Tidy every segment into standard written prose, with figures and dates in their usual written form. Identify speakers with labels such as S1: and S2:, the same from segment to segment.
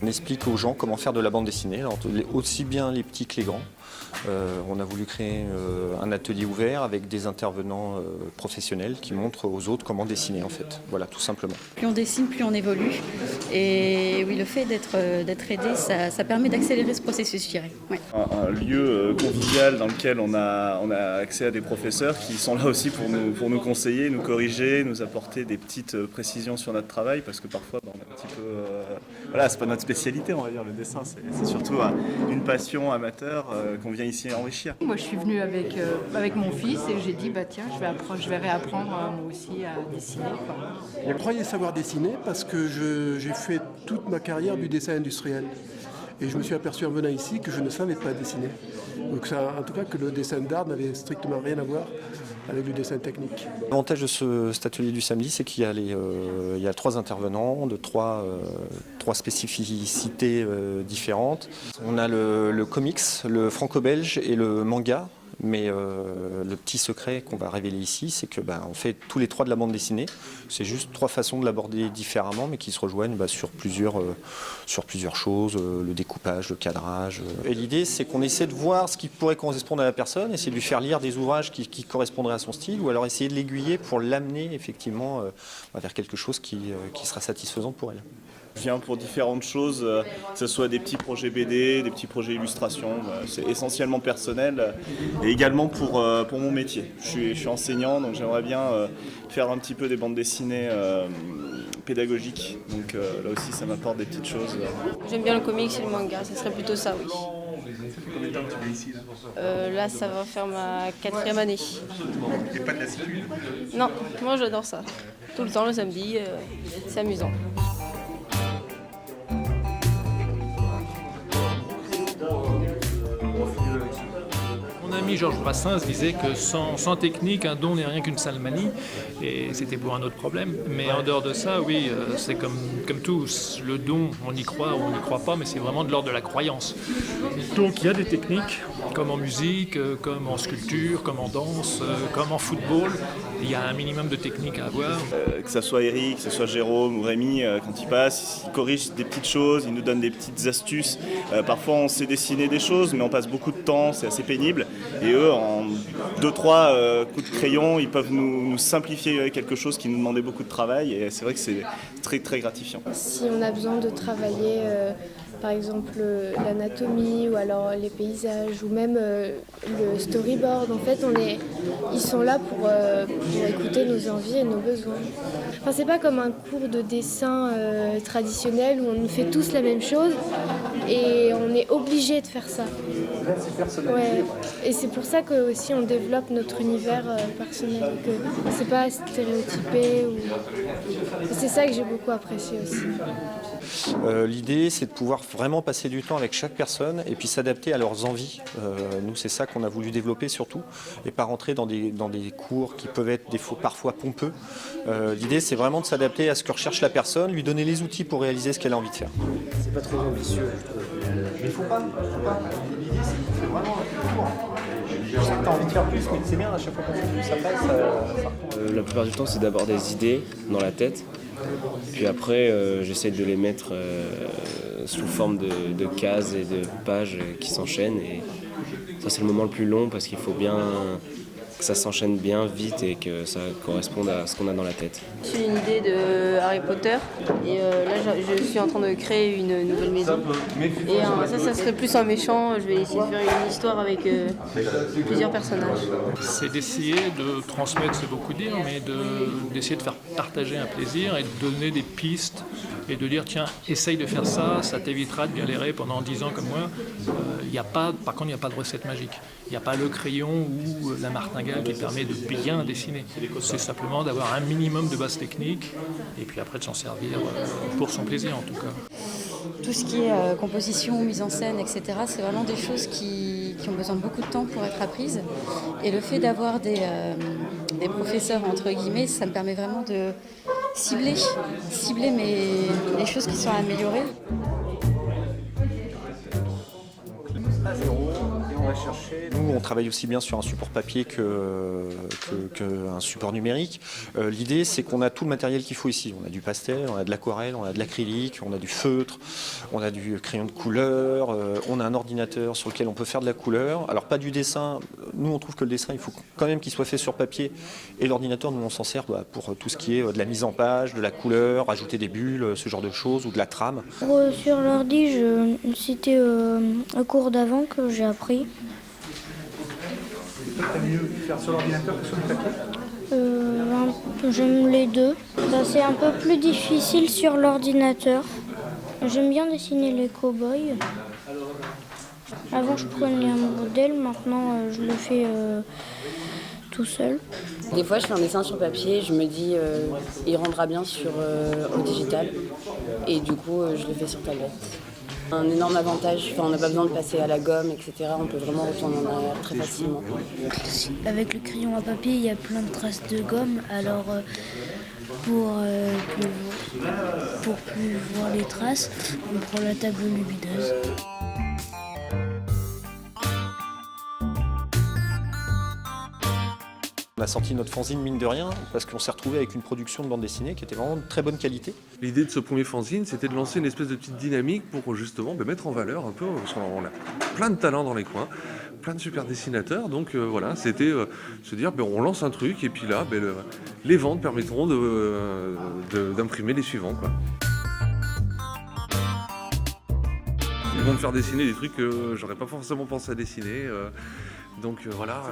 S1: On explique aux gens comment faire de la bande dessinée, alors, aussi bien les petits que les grands. On a voulu créer un atelier ouvert avec des intervenants professionnels qui montrent aux autres comment dessiner en fait. Voilà, tout simplement.
S2: Plus on dessine, plus on évolue. Et oui, le fait d'être aidé, ça permet d'accélérer ce processus, je dirais. Ouais.
S3: Un lieu convivial dans lequel on a accès à des professeurs qui sont là aussi pour nous conseiller, nous corriger, nous apporter des petites précisions sur notre travail, parce que parfois on est un petit peu... voilà, c'est pas notre spécialité, on va dire, le dessin. C'est surtout une passion amateur qu'on vient ici enrichir.
S4: Moi, je suis venue avec mon fils et j'ai dit, bah tiens, je vais réapprendre moi aussi à dessiner, quoi.
S5: Je croyais savoir dessiner parce que j'ai fait toute ma carrière du dessin industriel. Et je me suis aperçu en venant ici que je ne savais pas dessiner. Donc ça, en tout cas que le dessin d'art n'avait strictement rien à voir avec le dessin technique.
S1: L'avantage de cet atelier du samedi, c'est qu'il y a, il y a 3 intervenants de trois spécificités différentes. On a le comics, le franco-belge et le manga. Mais le petit secret qu'on va révéler ici, c'est que on fait tous les 3 de la bande dessinée. C'est juste 3 façons de l'aborder différemment, mais qui se rejoignent sur plusieurs choses, le découpage, le cadrage. Et l'idée, c'est qu'on essaie de voir ce qui pourrait correspondre à la personne, essayer de lui faire lire des ouvrages qui correspondraient à son style, ou alors essayer de l'aiguiller pour l'amener effectivement vers quelque chose qui sera satisfaisant pour elle.
S3: Je viens pour différentes choses, que ce soit des petits projets BD, des petits projets illustration. C'est essentiellement personnel et également pour mon métier. Je suis enseignant, donc j'aimerais bien faire un petit peu des bandes dessinées pédagogiques. Donc là aussi, ça m'apporte des petites choses.
S6: J'aime bien le comics et le manga, ça serait plutôt ça, oui.
S7: Combien de temps tu es ici
S6: Là, ça va faire ma 4e année.
S7: Et pas de lassitude?
S6: Non, moi j'adore ça. Tout le temps, le samedi, c'est amusant.
S8: Mon ami Georges Brassens disait que sans technique, un don n'est rien qu'une sale manie, et c'était pour un autre problème. Mais en dehors de ça, oui, c'est comme tout. Le don, on y croit ou on n'y croit pas, mais c'est vraiment de l'ordre de la croyance. Donc il y a des techniques, comme en musique, comme en sculpture, comme en danse, comme en football. Il y a un minimum de techniques à avoir.
S3: Que ce soit Eric, que ce soit Jérôme ou Rémi, quand ils passent, ils corrigent des petites choses, ils nous donnent des petites astuces. Parfois on sait dessiner des choses, mais on passe beaucoup de temps, c'est assez pénible. Et eux, en 2-3 coups de crayon, ils peuvent nous simplifier quelque chose qui nous demandait beaucoup de travail. Et c'est vrai que c'est très très gratifiant.
S9: Si on a besoin de travailler par exemple l'anatomie ou alors les paysages ou même le storyboard, en fait ils sont là pour écouter nos envies et nos besoins. Enfin, c'est pas comme un cours de dessin traditionnel où on fait tous la même chose et on est obligé de faire ça.
S7: C'est personnalisé.
S9: Ouais. Et c'est pour ça que aussi on développe notre univers personnel, que c'est pas stéréotypé. C'est ça que j'ai beaucoup apprécié aussi.
S1: L'idée, c'est de pouvoir vraiment passer du temps avec chaque personne et puis s'adapter à leurs envies. Nous, c'est ça qu'on a voulu développer surtout, et pas rentrer dans des cours qui peuvent être parfois pompeux. L'idée, c'est vraiment de s'adapter à ce que recherche la personne, lui donner les outils pour réaliser ce qu'elle a envie de faire.
S7: C'est pas trop ambitieux, je trouve. Mais il faut pas. L'idée, c'est qu'on fait vraiment un cours. Je sais que tu as envie de faire plus, mais c'est bien, à chaque fois qu'on fait plus, ça passe.
S10: La plupart du temps, c'est d'avoir des idées dans la tête. Puis après, j'essaie de les mettre sous forme de cases et de pages qui s'enchaînent. Et ça, c'est le moment le plus long parce qu'il faut bien que ça s'enchaîne bien vite et que ça corresponde à ce qu'on a dans la tête.
S6: J'ai une idée de Harry Potter et là je suis en train de créer une nouvelle maison. Et ça serait plus un méchant. Je vais essayer de faire une histoire avec plusieurs personnages.
S8: C'est d'essayer de transmettre, c'est beaucoup dire, mais d'essayer de faire partager un plaisir et de donner des pistes et de dire tiens, essaye de faire ça, ça t'évitera de galérer pendant 10 ans comme moi. Par contre, il n'y a pas de recette magique. Il n'y a pas le crayon ou la martingale qui permet de bien dessiner. C'est simplement d'avoir un minimum de base technique et puis après de s'en servir pour son plaisir en tout cas.
S2: Tout ce qui est composition, mise en scène, etc., c'est vraiment des choses qui ont besoin de beaucoup de temps pour être apprises. Et le fait d'avoir des professeurs, entre guillemets, ça me permet vraiment de cibler les choses qui sont améliorées.
S7: à zéro et on va chercher...
S1: Nous, on travaille aussi bien sur un support papier qu'un support numérique. L'idée, c'est qu'on a tout le matériel qu'il faut ici. On a du pastel, on a de l'aquarelle, on a de l'acrylique, on a du feutre, on a du crayon de couleur, on a un ordinateur sur lequel on peut faire de la couleur. Alors pas du dessin, nous on trouve que le dessin, il faut quand même qu'il soit fait sur papier. Et l'ordinateur, nous on s'en sert pour tout ce qui est de la mise en page, de la couleur, ajouter des bulles, ce genre de choses, ou de la trame.
S11: Sur l'ordi, c'était un cours d'avant que j'ai appris.
S7: T'aimes mieux faire sur l'ordinateur que sur le papier?
S11: J'aime les deux. C'est un peu plus difficile sur l'ordinateur. J'aime bien dessiner les cow-boys. Avant, je prenais un modèle, maintenant, je le fais tout seul.
S6: Des fois, je fais un dessin sur papier, je me dis il rendra bien au digital. Et du coup, je le fais sur tablette. Un énorme avantage, on n'a pas besoin de passer à la gomme, etc. On peut vraiment retourner en arrière très facilement.
S11: Avec le crayon à papier, il y a plein de traces de gomme. Alors, pour plus voir les traces, on prend la table lumineuse.
S1: On a sorti notre fanzine mine de rien parce qu'on s'est retrouvé avec une production de bande dessinée qui était vraiment de très bonne qualité.
S12: L'idée de ce premier fanzine, c'était de lancer une espèce de petite dynamique pour justement mettre en valeur un peu, parce qu'on a plein de talents dans les coins, plein de super dessinateurs, donc voilà, c'était se dire on lance un truc et puis là, les ventes permettront d'imprimer les suivants, quoi. Ils vont me faire dessiner des trucs que j'aurais pas forcément pensé à dessiner. Donc voilà.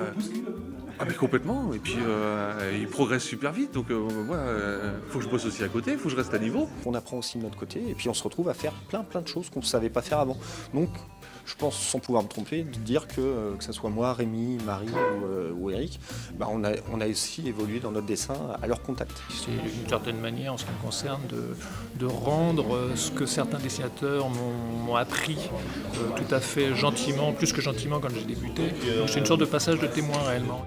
S12: Mais complètement. Et puis ils progressent super vite. Donc faut que je bosse aussi à côté, faut que je reste à niveau.
S1: On apprend aussi de notre côté et puis on se retrouve à faire plein de choses qu'on ne savait pas faire avant. Donc je pense, sans pouvoir me tromper, de dire que ce soit moi, Rémi, Marie ou Eric, on a aussi évolué dans notre dessin à leur contact.
S8: C'est d'une certaine manière, en ce qui me concerne, de rendre ce que certains dessinateurs m'ont appris tout à fait gentiment, plus que gentiment quand j'ai débuté. Donc c'est une sorte de passage de témoin réellement.